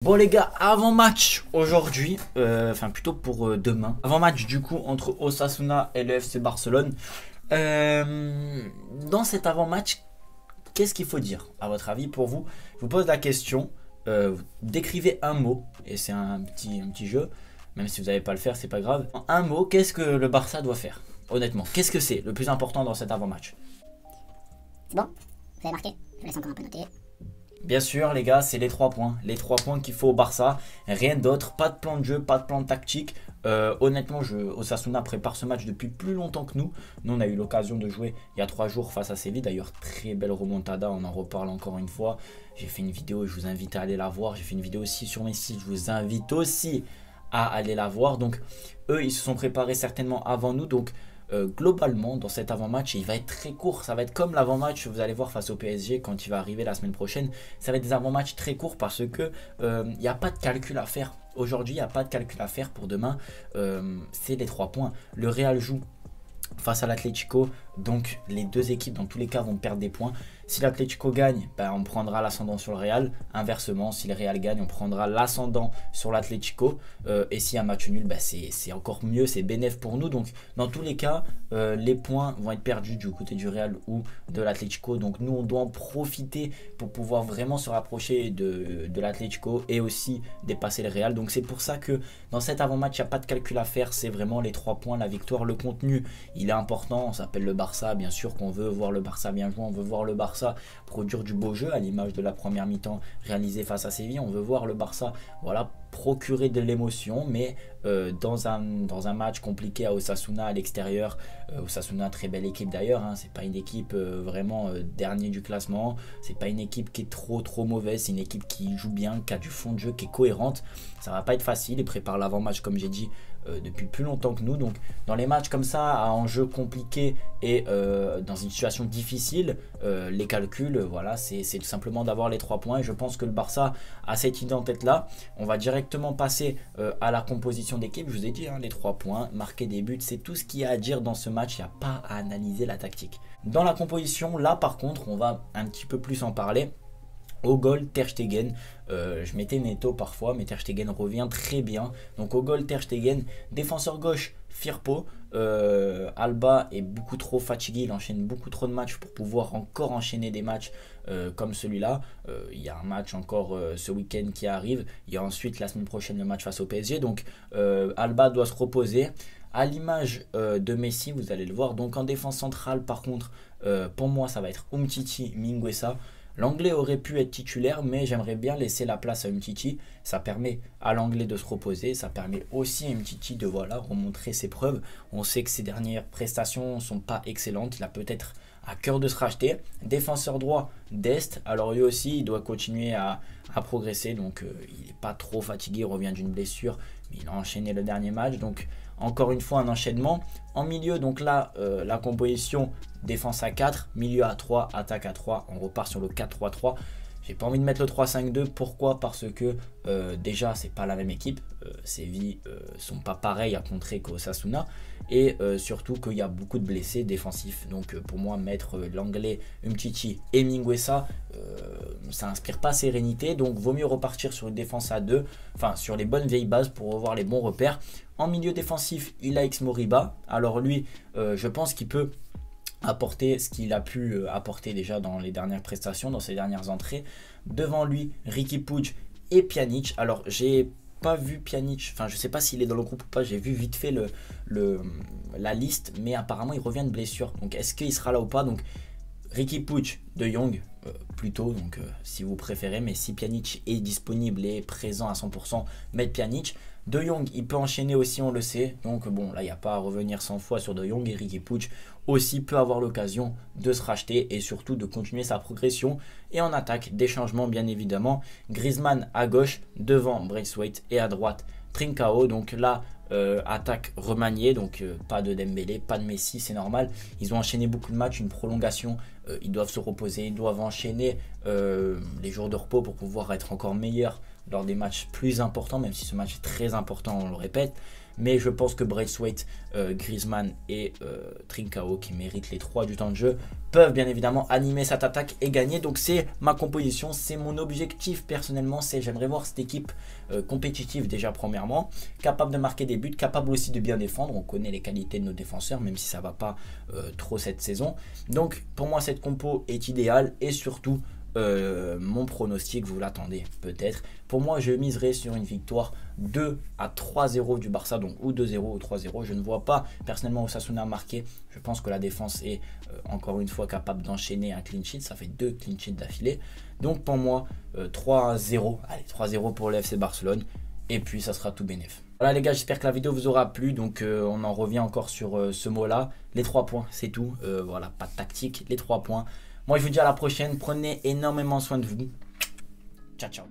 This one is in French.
Bon les gars, avant match aujourd'hui, enfin plutôt pour demain, avant match du coup entre Osasuna et le FC Barcelone. Dans cet avant match, qu'est-ce qu'il faut dire à votre avis pour vous? Je vous pose la question, décrivez un mot, et c'est un petit jeu, même si vous n'allez pas le faire, c'est pas grave. En un mot, qu'est-ce que le Barça doit faire? Honnêtement, qu'est-ce que c'est le plus important dans cet avant match? C'est bon, vous avez marqué, je vous laisse encore un peu noter. Bien sûr les gars, c'est les 3 points. Les 3 points qu'il faut au Barça. Rien d'autre, pas de plan de jeu, pas de plan de tactique. Honnêtement, Osasuna prépare ce match depuis plus longtemps que nous. Nous on a eu l'occasion de jouer il y a 3 jours face à Séville. D'ailleurs très belle remontada, on en reparle encore une fois. J'ai fait une vidéo, je vous invite à aller la voir. J'ai fait une vidéo aussi sur mes sites, je vous invite aussi à aller la voir. Donc eux ils se sont préparés certainement avant nous. Donc globalement dans cet avant-match, il va être très court. Ça va être comme l'avant-match, vous allez voir, face au PSG quand il va arriver la semaine prochaine. Ça va être des avant-matchs très courts parce que il n'y a pas de calcul à faire. Aujourd'hui, il n'y a pas de calcul à faire pour demain. C'est les 3 points. Le Real joue face à l'Atlético, donc les deux équipes dans tous les cas vont perdre des points. Si l'Atlético gagne, on prendra l'ascendant sur le Real. Inversement, si le Real gagne, on prendra l'ascendant sur l'Atlético. Et si un match nul, c'est encore mieux, c'est bénéf pour nous. Donc dans tous les cas, les points vont être perdus du côté du Real ou de l'Atlético. Donc nous, on doit en profiter pour pouvoir vraiment se rapprocher de l'Atlético et aussi dépasser le Real. Donc c'est pour ça que dans cet avant-match, il n'y a pas de calcul à faire. C'est vraiment les 3 points, la victoire, le contenu. Il est important, on s'appelle le Barça, bien sûr qu'on veut voir le Barça bien jouer, on veut voir le Barça produire du beau jeu à l'image de la première mi-temps réalisée face à Séville. On veut voir le Barça, voilà, procurer de l'émotion, mais dans un match compliqué à Osasuna à l'extérieur. Osasuna, très belle équipe d'ailleurs, hein, c'est pas une équipe vraiment dernier du classement, c'est pas une équipe qui est trop mauvaise, c'est une équipe qui joue bien, qui a du fond de jeu, qui est cohérente. Ça va pas être facile, ils préparent l'avant-match comme j'ai dit depuis plus longtemps que nous. Donc dans les matchs comme ça à enjeu compliqué et dans une situation difficile, les calculs, voilà, c'est tout simplement d'avoir les 3 points. Et je pense que le Barça a cette idée en tête là. On va directement passer à la composition d'équipe. Je vous ai dit, hein, les 3 points, marquer des buts, c'est tout ce qu'il y a à dire dans ce match. Il n'y a pas à analyser la tactique. Dans la composition, là par contre, on va un petit peu plus en parler. Au goal, Ter Stegen, je mettais Neto parfois, mais Ter Stegen revient très bien. Donc au goal, Ter Stegen, défenseur gauche, Firpo. Alba est beaucoup trop fatigué, il enchaîne beaucoup trop de matchs pour pouvoir encore enchaîner des matchs comme celui-là. Il y a un match encore ce week-end qui arrive. Il y a ensuite la semaine prochaine le match face au PSG. Donc Alba doit se reposer. À l'image de Messi, vous allez le voir. Donc en défense centrale, par contre, pour moi, ça va être Umtiti, Mingueza. L'anglais aurait pu être titulaire, mais j'aimerais bien laisser la place à Umtiti. Ça permet à l'anglais de se reposer. Ça permet aussi à Umtiti de remontrer ses preuves. On sait que ses dernières prestations ne sont pas excellentes. Il a peut-être à cœur de se racheter. Défenseur droit d'Est. Alors lui aussi, il doit continuer à progresser. Donc il n'est pas trop fatigué. Il revient d'une blessure. Mais il a enchaîné le dernier match. Donc encore une fois, un enchaînement. En milieu, donc là, la composition défense à 4, milieu à 3, attaque à 3. On repart sur le 4-3-3. J'ai pas envie de mettre le 3-5-2. Pourquoi? Parce que déjà, c'est pas la même équipe. Séville sont pas pareils à contrer qu'Osasuna. Et surtout qu'il y a beaucoup de blessés défensifs. Donc pour moi, mettre l'anglais Umtiti et Mingueza, ça inspire pas sérénité. Donc vaut mieux repartir sur une défense à 2. Enfin, sur les bonnes vieilles bases pour revoir les bons repères. En milieu défensif, Ilaix Moriba. Alors lui, je pense qu'il peut apporter ce qu'il a pu apporter déjà dans les dernières prestations, dans ses dernières entrées. Devant lui, Riqui Puig et Pjanic. Alors j'ai pas vu Pjanic, enfin je sais pas s'il est dans le groupe ou pas, j'ai vu vite fait la liste, mais apparemment il revient de blessure. Donc est-ce qu'il sera là ou pas? Donc Riqui Puig, De Jong plutôt, donc si vous préférez, mais si Pjanic est disponible et présent à 100%, mettre Pjanic. De Jong, il peut enchaîner aussi, on le sait. Donc bon, là, il n'y a pas à revenir 100 fois sur De Jong. Et Riqui Puig aussi peut avoir l'occasion de se racheter et surtout de continuer sa progression. Et en attaque, des changements bien évidemment. Griezmann à gauche, devant Braithwaite et à droite Trincao. Donc là, attaque remaniée, donc pas de Dembélé, pas de Messi, c'est normal. Ils ont enchaîné beaucoup de matchs, une prolongation. Ils doivent se reposer, ils doivent enchaîner les jours de repos pour pouvoir être encore meilleurs lors des matchs plus importants, même si ce match est très important, on le répète. Mais je pense que Braithwaite, Griezmann et Trincao, qui méritent les 3 du temps de jeu, peuvent bien évidemment animer cette attaque et gagner. Donc c'est ma composition, c'est mon objectif personnellement. J'aimerais voir cette équipe compétitive déjà premièrement, capable de marquer des buts, capable aussi de bien défendre. On connaît les qualités de nos défenseurs, même si ça va pas trop cette saison. Donc pour moi cette compo est idéale et surtout mon pronostic, vous l'attendez peut-être. Pour moi, je miserai sur une victoire 2 à 3-0 du Barça, donc ou 2-0 ou 3-0. Je ne vois pas personnellement Osasuna marquer. Je pense que la défense est encore une fois capable d'enchaîner un clean sheet. Ça fait 2 clean sheets d'affilée. Donc pour moi, 3-0. Allez, 3-0 pour le FC Barcelone. Et puis ça sera tout bénef. Voilà les gars, j'espère que la vidéo vous aura plu. Donc on en revient encore sur ce mot-là. Les 3 points, c'est tout. Voilà, pas de tactique, les 3 points. Moi, je vous dis à la prochaine. Prenez énormément soin de vous. Ciao, ciao.